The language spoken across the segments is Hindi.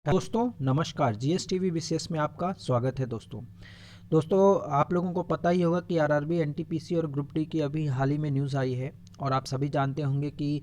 दोस्तों नमस्कार। जीएसटीवी विशेष में आपका स्वागत है। दोस्तों आप लोगों को पता ही होगा कि आरआरबी, एनटीपीसी और ग्रुप डी की अभी हाल ही में न्यूज़ आई है और आप सभी जानते होंगे कि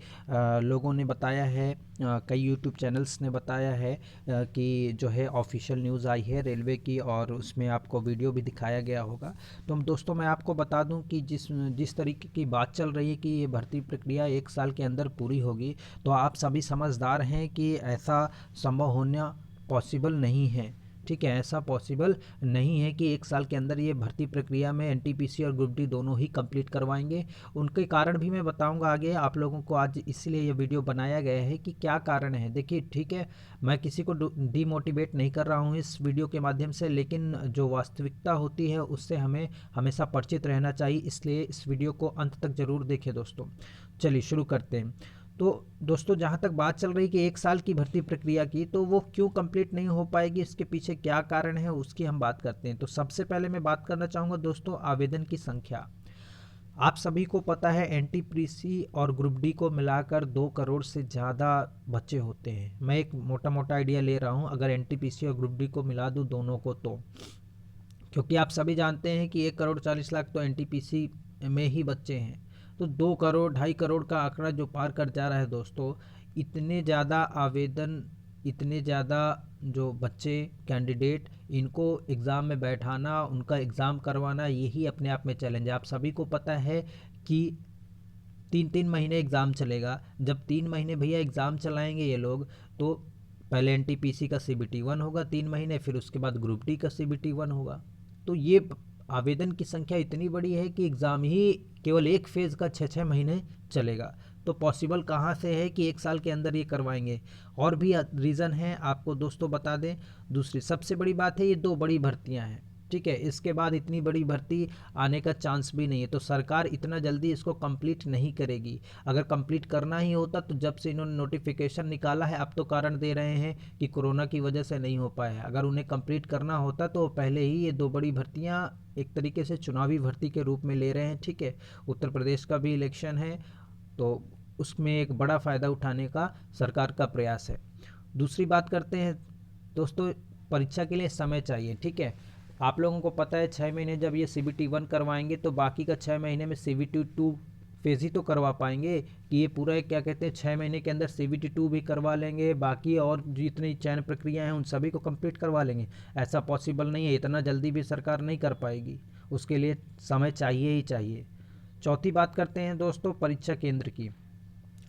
लोगों ने बताया है, कई यूट्यूब चैनल्स ने बताया है कि जो है ऑफिशियल न्यूज़ आई है रेलवे की और उसमें आपको वीडियो भी दिखाया गया होगा। तो दोस्तों मैं आपको बता दूं कि जिस जिस तरीके की बात चल रही है कि ये भर्ती प्रक्रिया 1 साल के अंदर पूरी होगी, तो आप सभी समझदार हैं कि ऐसा संभव होना पॉसिबल नहीं है। ठीक है, ऐसा पॉसिबल नहीं है कि 1 साल के अंदर ये भर्ती प्रक्रिया में एनटीपीसी और ग्रुप डी दोनों ही कंप्लीट करवाएंगे। उनके कारण भी मैं बताऊंगा आगे आप लोगों को। आज इसलिए ये वीडियो बनाया गया है कि क्या कारण है। देखिए ठीक है, मैं किसी को डीमोटिवेट नहीं कर रहा हूँ इस वीडियो के माध्यम से, लेकिन जो वास्तविकता होती है उससे हमें हमेशा परिचित रहना चाहिए, इसलिए इस वीडियो को अंत तक ज़रूर देखें दोस्तों। चलिए शुरू करते हैं। तो दोस्तों जहाँ तक बात चल रही कि 1 साल की भर्ती प्रक्रिया की, तो वो क्यों कंप्लीट नहीं हो पाएगी, इसके पीछे क्या कारण है, उसकी हम बात करते हैं। तो सबसे पहले मैं बात करना चाहूँगा दोस्तों आवेदन की संख्या। आप सभी को पता है एनटीपीसी और ग्रुप डी को मिलाकर 2 करोड़ से ज़्यादा बच्चे होते हैं। मैं एक मोटा मोटा आइडिया ले रहा हूँ, अगर एनटीपीसी और ग्रुप डी को मिला दूँ दोनों को, तो क्योंकि आप सभी जानते हैं कि 1 करोड़ 40 लाख तो एनटीपीसी में ही बच्चे हैं, तो 2 करोड़ 2.5 करोड़ का आंकड़ा जो पार कर जा रहा है दोस्तों। इतने ज़्यादा आवेदन, इतने ज़्यादा जो बच्चे कैंडिडेट, इनको एग्ज़ाम में बैठाना, उनका एग्ज़ाम करवाना, यही अपने आप में चैलेंज है। आप सभी को पता है कि 3 3 महीने एग्ज़ाम चलेगा। जब 3 महीने भैया एग्ज़ाम चलाएंगे ये लोग, तो पहले एनटीपीसी का CBT 1 होगा 3 महीने, फिर उसके बाद ग्रुप डी का CBT 1 होगा। तो ये आवेदन की संख्या इतनी बड़ी है कि एग्ज़ाम ही केवल एक फेज़ का 6 6 महीने चलेगा। तो पॉसिबल कहाँ से है कि 1 साल के अंदर ये करवाएंगे। और भी रीज़न है, आपको दोस्तों बता दें। दूसरी सबसे बड़ी बात है, ये 2 बड़ी भर्तियां हैं। ठीक है, इसके बाद इतनी बड़ी भर्ती आने का चांस भी नहीं है, तो सरकार इतना जल्दी इसको कंप्लीट नहीं करेगी। अगर कंप्लीट करना ही होता तो जब से इन्होंने नोटिफिकेशन निकाला है, अब तो कारण दे रहे हैं कि कोरोना की वजह से नहीं हो पाया है। अगर उन्हें कंप्लीट करना होता तो पहले ही ये 2 बड़ी भर्तियां एक तरीके से चुनावी भर्ती के रूप में ले रहे हैं। ठीक है, उत्तर प्रदेश का भी इलेक्शन है, तो उसमें एक बड़ा फ़ायदा उठाने का सरकार का प्रयास है। दूसरी बात करते हैं दोस्तों, परीक्षा के लिए समय चाहिए। ठीक है, आप लोगों को पता है 6 महीने जब ये CBT 1 करवाएंगे, तो बाकी का 6 महीने में CBT 2 फेज़ ही तो करवा पाएंगे। कि ये पूरा क्या कहते हैं 6 महीने के अंदर CBT 2 भी करवा लेंगे, बाकी और जितनी चयन प्रक्रिया हैं उन सभी को कंप्लीट करवा लेंगे। ऐसा पॉसिबल नहीं है, इतना जल्दी भी सरकार नहीं कर पाएगी, उसके लिए समय चाहिए ही चाहिए। चौथी बात करते हैं दोस्तों परीक्षा केंद्र की।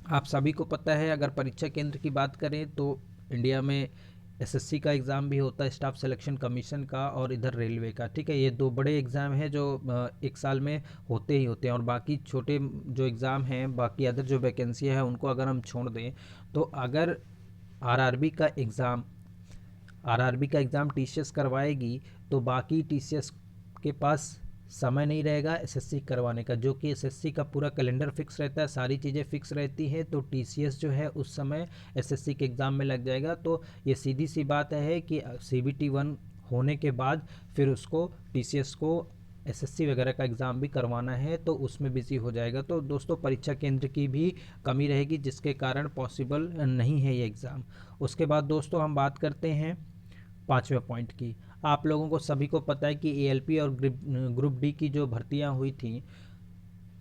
आप सभी को पता है, अगर परीक्षा केंद्र की बात करें तो इंडिया में एसएससी का एग्ज़ाम भी होता है, स्टाफ सिलेक्शन कमीशन का, और इधर रेलवे का। ठीक है, ये 2 बड़े एग्ज़ाम हैं जो 1 साल में होते ही होते हैं। और बाकी छोटे जो एग्ज़ाम हैं, बाकी अदर जो वैकेंसी है उनको अगर हम छोड़ दें, तो अगर आरआरबी का एग्ज़ाम आरआरबी का एग्ज़ाम टीसीएस करवाएगी, तो बाकी टीसीएस के पास समय नहीं रहेगा एसएससी करवाने का, जो कि एसएससी का पूरा कैलेंडर फिक्स रहता है, सारी चीज़ें फिक्स रहती हैं। तो टीसीएस जो है उस समय एसएससी के एग्ज़ाम में लग जाएगा। तो ये सीधी सी बात है कि CBT 1 होने के बाद फिर उसको टीसीएस को एसएससी वगैरह का एग्ज़ाम भी करवाना है, तो उसमें बिजी हो जाएगा। तो दोस्तों परीक्षा केंद्र की भी कमी रहेगी, जिसके कारण पॉसिबल नहीं है ये एग्ज़ाम। उसके बाद दोस्तों हम बात करते हैं 5वें पॉइंट की। आप लोगों को सभी को पता है कि एएलपी और ग्रुप डी की जो भर्तियां हुई थी,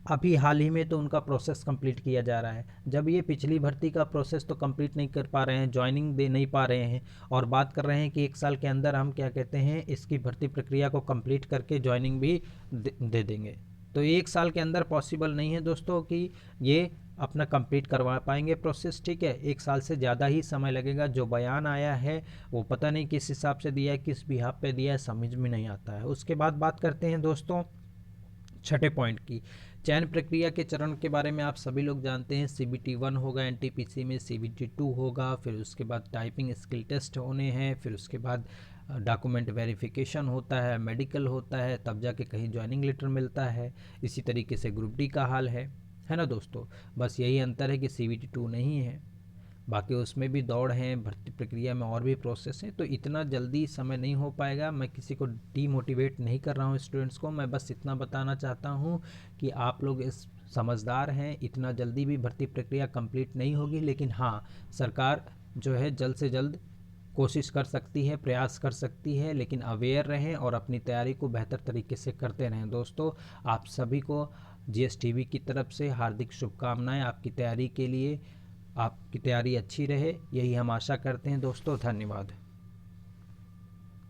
अभी हाल ही में तो उनका प्रोसेस कंप्लीट किया जा रहा है। जब ये पिछली भर्ती का प्रोसेस तो कंप्लीट नहीं कर पा रहे हैं, ज्वाइनिंग दे नहीं पा रहे हैं, और बात कर रहे हैं कि 1 साल के अंदर हम क्या कहते हैं इसकी भर्ती प्रक्रिया को कंप्लीट करके ज्वाइनिंग भी दे देंगे। तो 1 साल के अंदर पॉसिबल नहीं है दोस्तों कि ये अपना कंप्लीट करवा पाएंगे प्रोसेस। ठीक है, 1 साल से ज़्यादा ही समय लगेगा। जो बयान आया है वो पता नहीं किस हिसाब से दिया है, किस बिहाफ पे दिया है, समझ में नहीं आता है। उसके बाद बात करते हैं दोस्तों 6ठे पॉइंट की। चयन प्रक्रिया के चरण के बारे में आप सभी लोग जानते हैं। CBT 1 होगा एनटीपीसी में, CBT 2 होगा, फिर उसके बाद टाइपिंग स्किल टेस्ट होने हैं, फिर उसके बाद डॉक्यूमेंट वेरिफिकेशन होता है, मेडिकल होता है, तब जाके कहीं ज्वाइनिंग लेटर मिलता है। इसी तरीके से ग्रुप डी का हाल है ना दोस्तों। बस यही अंतर है कि CBT 2 नहीं है, बाकी उसमें भी दौड़ है, भर्ती प्रक्रिया में और भी प्रोसेस है, तो इतना जल्दी समय नहीं हो पाएगा। मैं किसी को डीमोटिवेट नहीं कर रहा हूँ स्टूडेंट्स को, मैं बस इतना बताना चाहता हूँ कि आप लोग इस समझदार हैं, इतना जल्दी भी भर्ती प्रक्रिया कंप्लीट नहीं होगी। लेकिन हाँ, सरकार जो है जल्द से जल्द कोशिश कर सकती है, प्रयास कर सकती है, लेकिन अवेयर रहें और अपनी तैयारी को बेहतर तरीके से करते रहें। दोस्तों, आप सभी को जीएसटीवी की तरफ से हार्दिक शुभकामनाएं आपकी तैयारी के लिए। आपकी तैयारी अच्छी रहे, यही हम आशा करते हैं दोस्तों। धन्यवाद।